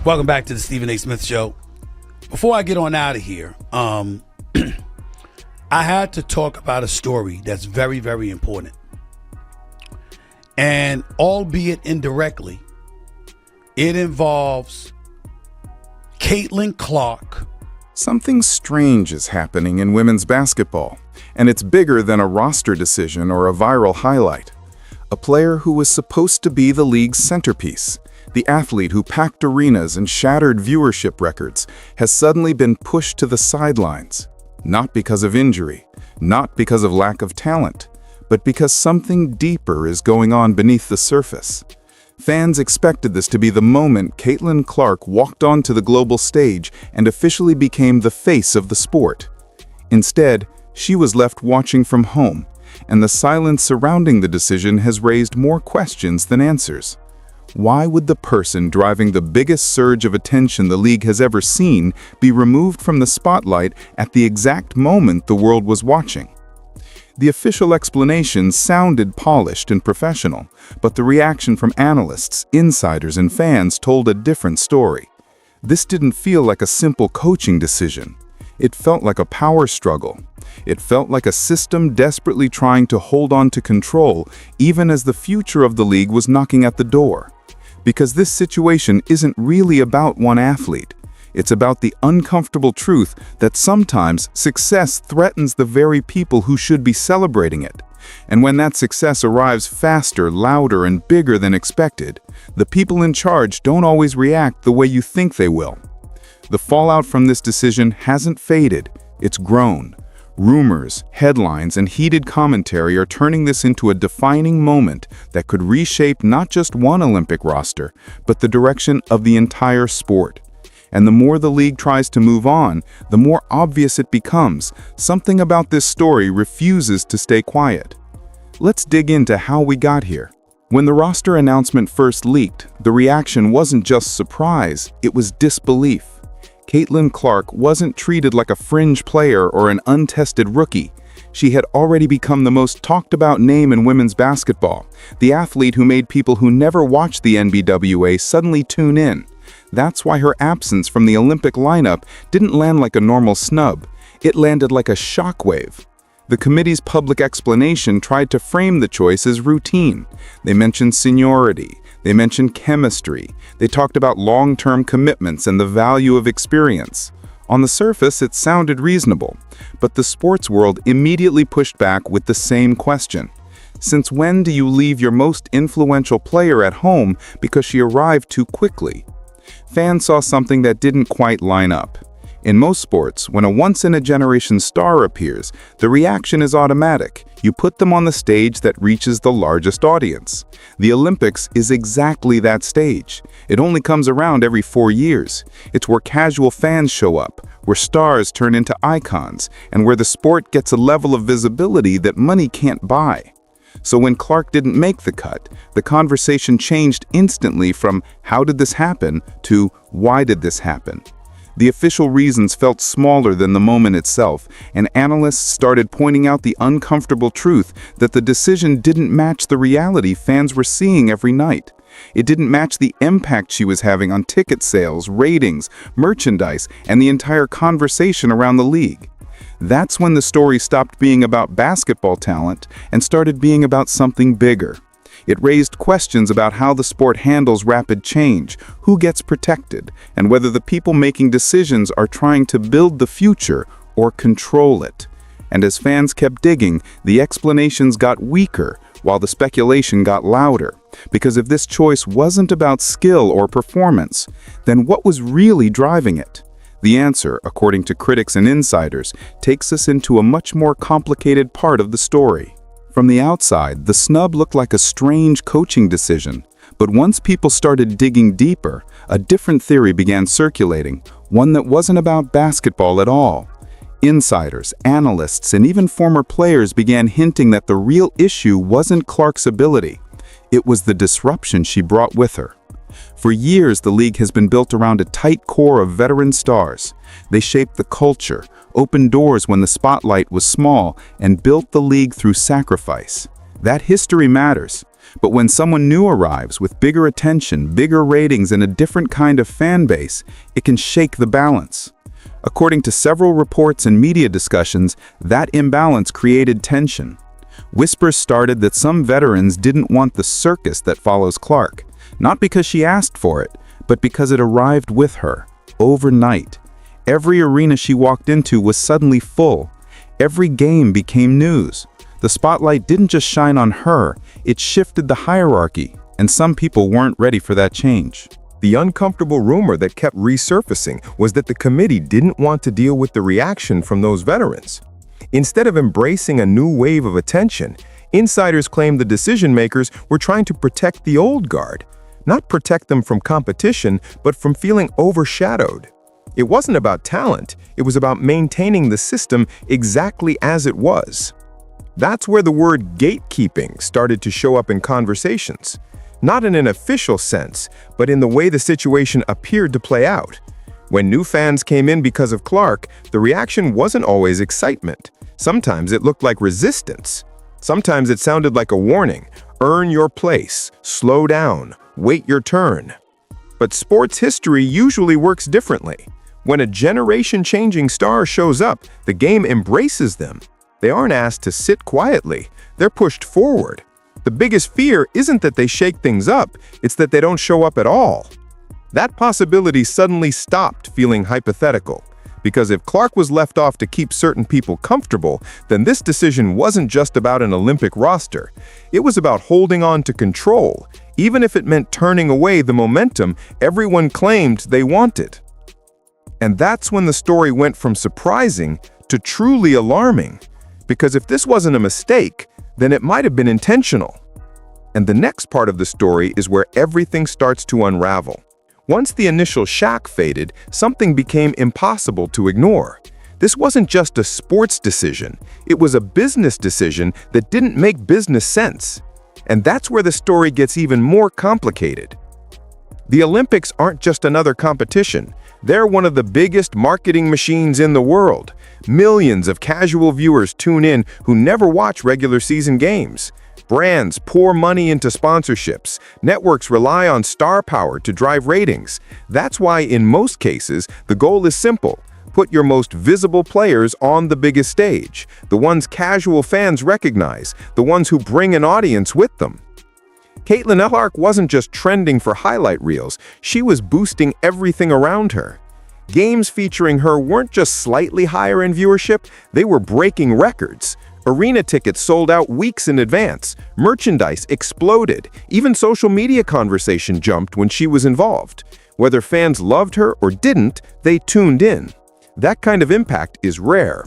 Welcome back to the Stephen A. Smith Show. Before I get on out of here, I had to talk about a story that's very, very important. And albeit indirectly, it involves Caitlin Clark. Something strange is happening in women's basketball, and it's bigger than a roster decision or a viral highlight. A player who was supposed to be the league's centerpiece, the athlete who packed arenas and shattered viewership records, has suddenly been pushed to the sidelines. Not because of injury, not because of lack of talent, but because something deeper is going on beneath the surface. Fans expected this to be the moment Caitlin Clark walked onto the global stage and officially became the face of the sport. Instead, she was left watching from home, and the silence surrounding the decision has raised more questions than answers. Why would the person driving the biggest surge of attention the league has ever seen be removed from the spotlight at the exact moment the world was watching? The official explanation sounded polished and professional, but the reaction from analysts, insiders, and fans told a different story. This didn't feel like a simple coaching decision. It felt like a power struggle. It felt like a system desperately trying to hold on to control, even as the future of the league was knocking at the door. Because this situation isn't really about one athlete. It's about the uncomfortable truth that sometimes success threatens the very people who should be celebrating it. And when that success arrives faster, louder, and bigger than expected, the people in charge don't always react the way you think they will. The fallout from this decision hasn't faded, it's grown. Rumors, headlines, and heated commentary are turning this into a defining moment that could reshape not just one Olympic roster, but the direction of the entire sport. And the more the league tries to move on, the more obvious it becomes. Something about this story refuses to stay quiet. Let's dig into how we got here. When the roster announcement first leaked, the reaction wasn't just surprise, it was disbelief. Caitlin Clark wasn't treated like a fringe player or an untested rookie. She had already become the most talked about name in women's basketball, the athlete who made people who never watched the NBWA suddenly tune in. That's why her absence from the Olympic lineup didn't land like a normal snub. It landed like a shockwave. The committee's public explanation tried to frame the choice as routine. They mentioned seniority. They mentioned chemistry. They talked about long-term commitments and the value of experience. On the surface, it sounded reasonable, but the sports world immediately pushed back with the same question. Since when do you leave your most influential player at home because she arrived too quickly? Fans saw something that didn't quite line up. In most sports, when a once-in-a-generation star appears, the reaction is automatic. You put them on the stage that reaches the largest audience. The Olympics is exactly that stage. It only comes around every 4 years. It's where casual fans show up, where stars turn into icons, and where the sport gets a level of visibility that money can't buy. So when Clark didn't make the cut, the conversation changed instantly from "how did this happen?" to "why did this happen?" The official reasons felt smaller than the moment itself, and analysts started pointing out the uncomfortable truth that the decision didn't match the reality fans were seeing every night. It didn't match the impact she was having on ticket sales, ratings, merchandise, and the entire conversation around the league. That's when the story stopped being about basketball talent and started being about something bigger. It raised questions about how the sport handles rapid change, who gets protected, and whether the people making decisions are trying to build the future or control it. And as fans kept digging, the explanations got weaker while the speculation got louder. Because if this choice wasn't about skill or performance, then what was really driving it? The answer, according to critics and insiders, takes us into a much more complicated part of the story. From the outside, the SNUB looked like a strange coaching decision. But once people started digging deeper, a different theory began circulating, one that wasn't about basketball at all. Insiders, analysts, and even former players began hinting that the real issue wasn't Clark's ability. It was the disruption she brought with her. For years, the league has been built around a tight core of veteran stars. They shaped the culture, opened doors when the spotlight was small, and built the league through sacrifice. That history matters. But when someone new arrives with bigger attention, bigger ratings, and a different kind of fan base, it can shake the balance. According to several reports and media discussions, that imbalance created tension. Whispers started that some veterans didn't want the circus that follows Clark, not because she asked for it, but because it arrived with her, overnight. Every arena she walked into was suddenly full. Every game became news. The spotlight didn't just shine on her, it shifted the hierarchy, and some people weren't ready for that change. The uncomfortable rumor that kept resurfacing was that the committee didn't want to deal with the reaction from those veterans. Instead of embracing a new wave of attention, insiders claimed the decision-makers were trying to protect the old guard, not protect them from competition, but from feeling overshadowed. It wasn't about talent, it was about maintaining the system exactly as it was. That's where the word gatekeeping started to show up in conversations. Not in an official sense, but in the way the situation appeared to play out. When new fans came in because of Clark, the reaction wasn't always excitement. Sometimes it looked like resistance. Sometimes it sounded like a warning: earn your place, slow down, wait your turn. But sports history usually works differently. When a generation-changing star shows up, the game embraces them. They aren't asked to sit quietly, they're pushed forward. The biggest fear isn't that they shake things up, it's that they don't show up at all. That possibility suddenly stopped feeling hypothetical, because if Clark was left off to keep certain people comfortable, then this decision wasn't just about an Olympic roster. It was about holding on to control, even if it meant turning away the momentum everyone claimed they wanted. And that's when the story went from surprising to truly alarming. Because if this wasn't a mistake, then it might have been intentional. And the next part of the story is where everything starts to unravel. Once the initial shock faded, something became impossible to ignore. This wasn't just a sports decision, it was a business decision that didn't make business sense. And that's where the story gets even more complicated. The Olympics aren't just another competition. They're one of the biggest marketing machines in the world. Millions of casual viewers tune in who never watch regular season games. Brands pour money into sponsorships. Networks rely on star power to drive ratings. That's why, in most cases, the goal is simple: put your most visible players on the biggest stage, the ones casual fans recognize, the ones who bring an audience with them. Caitlin Clark wasn't just trending for highlight reels, she was boosting everything around her. Games featuring her weren't just slightly higher in viewership, they were breaking records. Arena tickets sold out weeks in advance, merchandise exploded, even social media conversation jumped when she was involved. Whether fans loved her or didn't, they tuned in. That kind of impact is rare.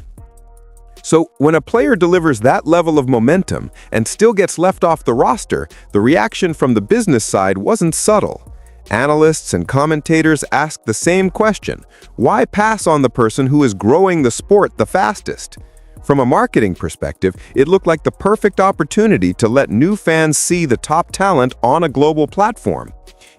So, when a player delivers that level of momentum and still gets left off the roster, the reaction from the business side wasn't subtle. Analysts and commentators asked the same question: why pass on the person who is growing the sport the fastest? From a marketing perspective, it looked like the perfect opportunity to let new fans see the top talent on a global platform.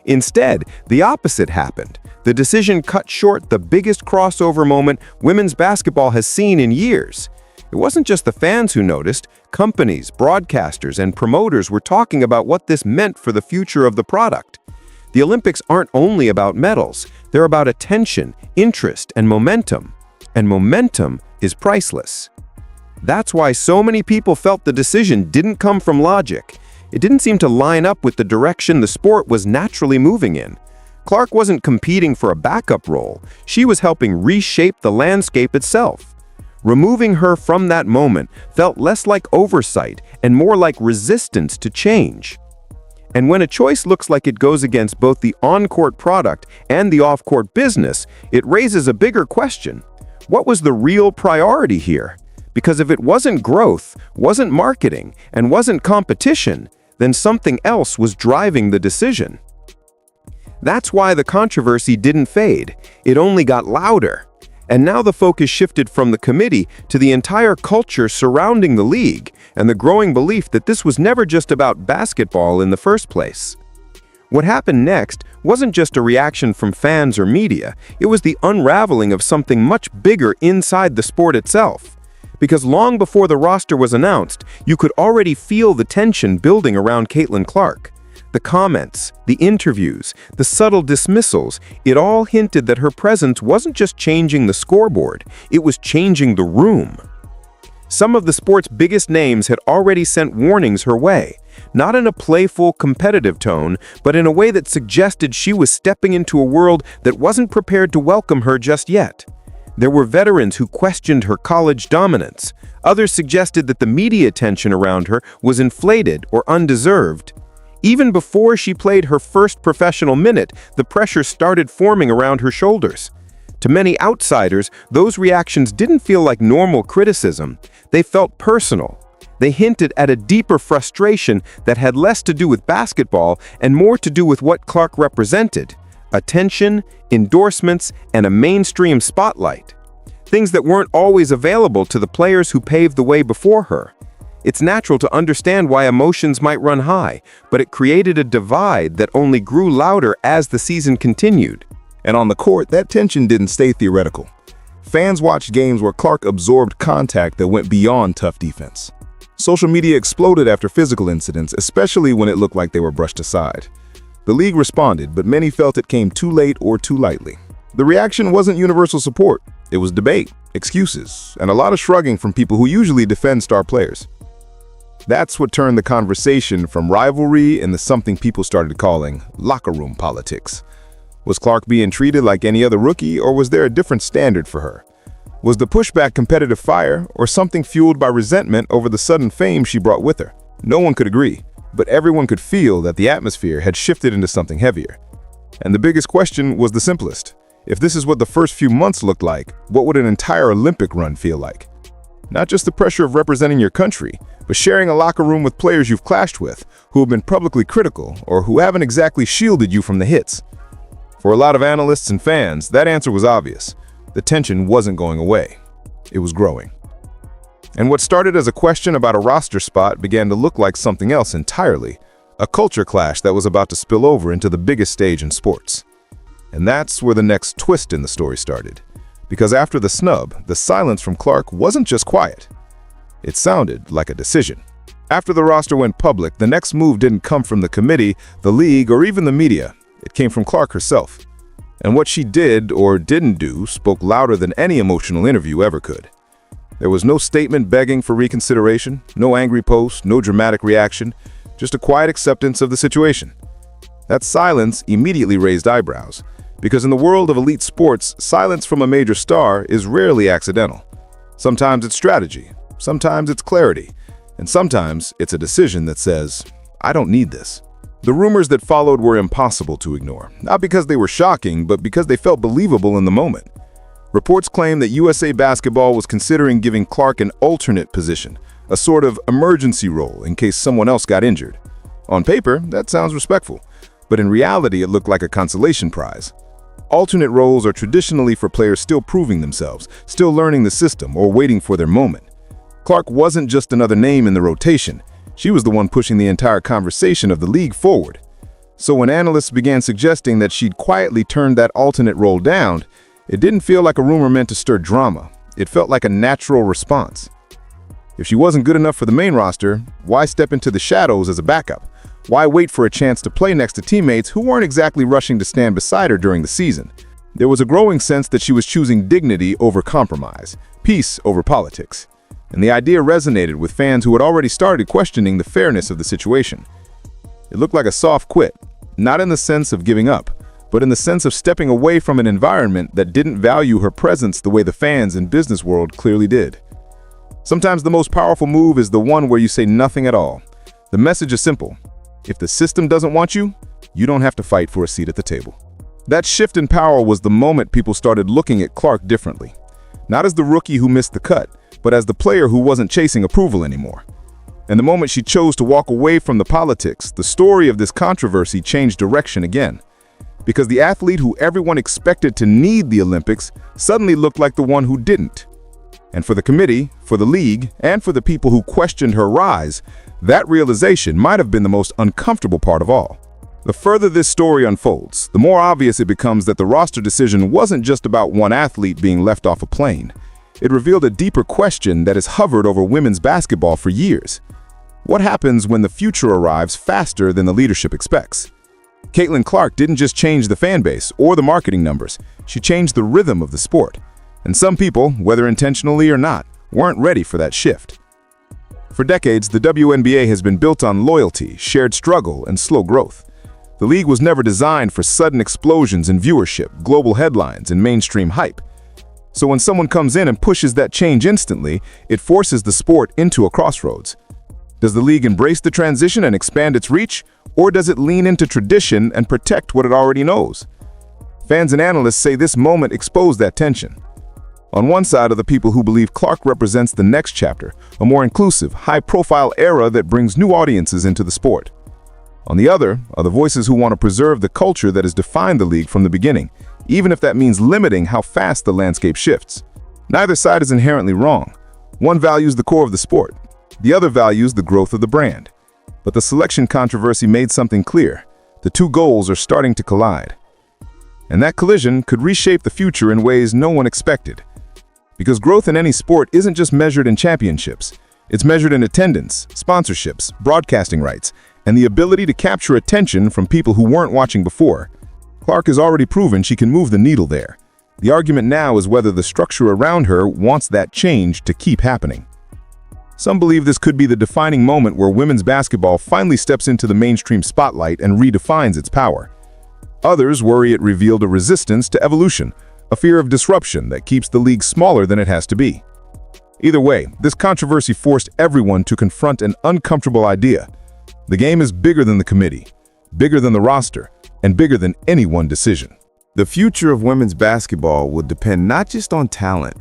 Instead, the opposite happened. The decision cut short the biggest crossover moment women's basketball has seen in years. It wasn't just the fans who noticed. Companies, broadcasters, and promoters were talking about what this meant for the future of the product. The Olympics aren't only about medals. They're about attention, interest, and momentum. And momentum is priceless. That's why so many people felt the decision didn't come from logic. It didn't seem to line up with the direction the sport was naturally moving in. Clark wasn't competing for a backup role. She was helping reshape the landscape itself. Removing her from that moment felt less like oversight and more like resistance to change. And when a choice looks like it goes against both the on-court product and the off-court business, it raises a bigger question. What was the real priority here? Because if it wasn't growth, wasn't marketing, and wasn't competition, then something else was driving the decision. That's why the controversy didn't fade. It only got louder. And now the focus shifted from the committee to the entire culture surrounding the league and the growing belief that this was never just about basketball in the first place. What happened next wasn't just a reaction from fans or media, it was the unraveling of something much bigger inside the sport itself. because long before the roster was announced, you could already feel the tension building around Caitlin Clark. The comments, the interviews, the subtle dismissals, it all hinted that her presence wasn't just changing the scoreboard, it was changing the room. Some of the sport's biggest names had already sent warnings her way, not in a playful, competitive tone, but in a way that suggested she was stepping into a world that wasn't prepared to welcome her just yet. There were veterans who questioned her college dominance. Others suggested that the media attention around her was inflated or undeserved. Even before she played her first professional minute, the pressure started forming around her shoulders. To many outsiders, those reactions didn't feel like normal criticism. They felt personal. They hinted at a deeper frustration that had less to do with basketball and more to do with what Clark represented: attention, endorsements, and a mainstream spotlight. Things that weren't always available to the players who paved the way before her. It's natural to understand why emotions might run high, but it created a divide that only grew louder as the season continued. And on the court, that tension didn't stay theoretical. Fans watched games where Clark absorbed contact that went beyond tough defense. Social media exploded after physical incidents, especially when it looked like they were brushed aside. The league responded, but many felt it came too late or too lightly. The reaction wasn't universal support. It was debate, excuses, and a lot of shrugging from people who usually defend star players. That's what turned the conversation from rivalry into something people started calling locker room politics. Was Clark being treated like any other rookie, or was there a different standard for her? Was the pushback competitive fire, or something fueled by resentment over the sudden fame she brought with her? No one could agree, but everyone could feel that the atmosphere had shifted into something heavier. And the biggest question was the simplest. If this is what the first few months looked like, what would an entire Olympic run feel like? Not just the pressure of representing your country, but sharing a locker room with players you've clashed with, who have been publicly critical, or who haven't exactly shielded you from the hits. For a lot of analysts and fans, that answer was obvious. The tension wasn't going away. It was growing. And what started as a question about a roster spot began to look like something else entirely, a culture clash that was about to spill over into the biggest stage in sports. And that's where the next twist in the story started. Because after the snub, the silence from Clark wasn't just quiet. It sounded like a decision. After the roster went public, the next move didn't come from the committee, the league, or even the media. It came from Clark herself. And what she did or didn't do spoke louder than any emotional interview ever could. There was no statement begging for reconsideration, no angry post, no dramatic reaction, just a quiet acceptance of the situation. That silence immediately raised eyebrows, because in the world of elite sports, silence from a major star is rarely accidental. Sometimes it's strategy, sometimes it's clarity, and sometimes it's a decision that says, I don't need this. The rumors that followed were impossible to ignore, not because they were shocking, but because they felt believable in the moment. Reports claim that USA Basketball was considering giving Clark an alternate position, a sort of emergency role in case someone else got injured. On paper, that sounds respectful, but in reality it looked like a consolation prize. Alternate roles are traditionally for players still proving themselves, still learning the system, or waiting for their moment. Clark wasn't just another name in the rotation. She was the one pushing the entire conversation of the league forward. So when analysts began suggesting that she'd quietly turned that alternate role down, it didn't feel like a rumor meant to stir drama. It felt like a natural response. If she wasn't good enough for the main roster, why step into the shadows as a backup? Why wait for a chance to play next to teammates who weren't exactly rushing to stand beside her during the season? There was a growing sense that she was choosing dignity over compromise, peace over politics. And the idea resonated with fans who had already started questioning the fairness of the situation. It looked like a soft quit, not in the sense of giving up, but in the sense of stepping away from an environment that didn't value her presence the way the fans and business world clearly did. Sometimes the most powerful move is the one where you say nothing at all. The message is simple. If the system doesn't want you, you don't have to fight for a seat at the table. That shift in power was the moment people started looking at Clark differently. Not as the rookie who missed the cut, but as the player who wasn't chasing approval anymore. And the moment she chose to walk away from the politics, the story of this controversy changed direction again. Because the athlete who everyone expected to need the Olympics suddenly looked like the one who didn't. And for the committee, for the league, and for the people who questioned her rise, that realization might have been the most uncomfortable part of all. The further this story unfolds, the more obvious it becomes that the roster decision wasn't just about one athlete being left off a plane. It revealed a deeper question that has hovered over women's basketball for years. What happens when the future arrives faster than the leadership expects? Caitlin Clark didn't just change the fan base or the marketing numbers, she changed the rhythm of the sport. And some people, whether intentionally or not, weren't ready for that shift. For decades, the WNBA has been built on loyalty, shared struggle, and slow growth. The league was never designed for sudden explosions in viewership, global headlines, and mainstream hype. So when someone comes in and pushes that change instantly, it forces the sport into a crossroads. Does the league embrace the transition and expand its reach, or does it lean into tradition and protect what it already knows? Fans and analysts say this moment exposed that tension. On one side are the people who believe Clark represents the next chapter, a more inclusive, high-profile era that brings new audiences into the sport. On the other are the voices who want to preserve the culture that has defined the league from the beginning, even if that means limiting how fast the landscape shifts. Neither side is inherently wrong. One values the core of the sport. The other values the growth of the brand. But the selection controversy made something clear. The two goals are starting to collide. And that collision could reshape the future in ways no one expected. Because growth in any sport isn't just measured in championships. It's measured in attendance, sponsorships, broadcasting rights, and the ability to capture attention from people who weren't watching before. Clark has already proven she can move the needle there. The argument now is whether the structure around her wants that change to keep happening. Some believe this could be the defining moment where women's basketball finally steps into the mainstream spotlight and redefines its power. Others worry it revealed a resistance to evolution, a fear of disruption that keeps the league smaller than it has to be. Either way, this controversy forced everyone to confront an uncomfortable idea. The game is bigger than the committee, bigger than the roster, and bigger than any one decision. The future of women's basketball will depend not just on talent,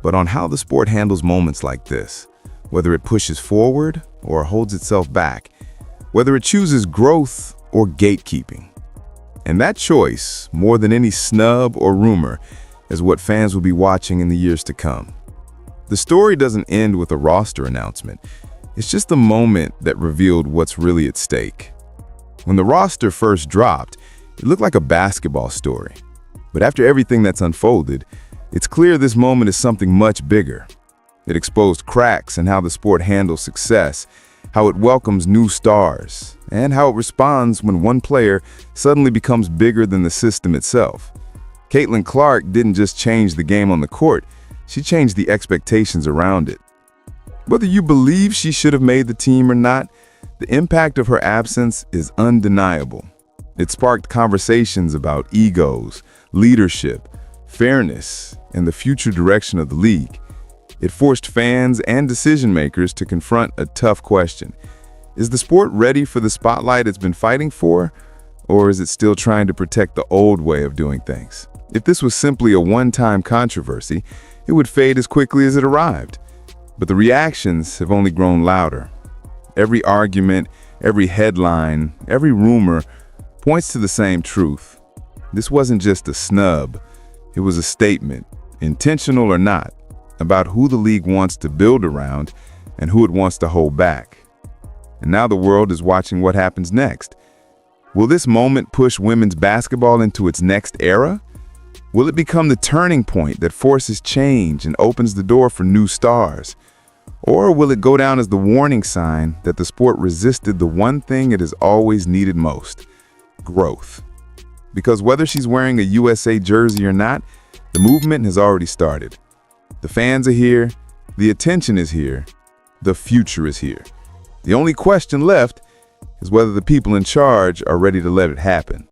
but on how the sport handles moments like this. Whether it pushes forward or holds itself back, whether it chooses growth or gatekeeping. And that choice, more than any snub or rumor, is what fans will be watching in the years to come. The story doesn't end with a roster announcement. It's just the moment that revealed what's really at stake. When the roster first dropped, it looked like a basketball story. But after everything that's unfolded, it's clear this moment is something much bigger. It exposed cracks in how the sport handles success, how it welcomes new stars, and how it responds when one player suddenly becomes bigger than the system itself. Caitlin Clark didn't just change the game on the court, she changed the expectations around it. Whether you believe she should have made the team or not, the impact of her absence is undeniable. It sparked conversations about egos, leadership, fairness, and the future direction of the league. It forced fans and decision-makers to confront a tough question. Is the sport ready for the spotlight it's been fighting for, or is it still trying to protect the old way of doing things? If this was simply a one-time controversy, it would fade as quickly as it arrived. But the reactions have only grown louder. Every argument, every headline, every rumor points to the same truth. This wasn't just a snub. It was a statement, intentional or not, about who the league wants to build around and who it wants to hold back. And now the world is watching what happens next. Will this moment push women's basketball into its next era? Will it become the turning point that forces change and opens the door for new stars? Or will it go down as the warning sign that the sport resisted the one thing it has always needed most? Growth. Because whether she's wearing a USA jersey or not, the movement has already started. The fans are here, the attention is here, the future is here. The only question left is whether the people in charge are ready to let it happen.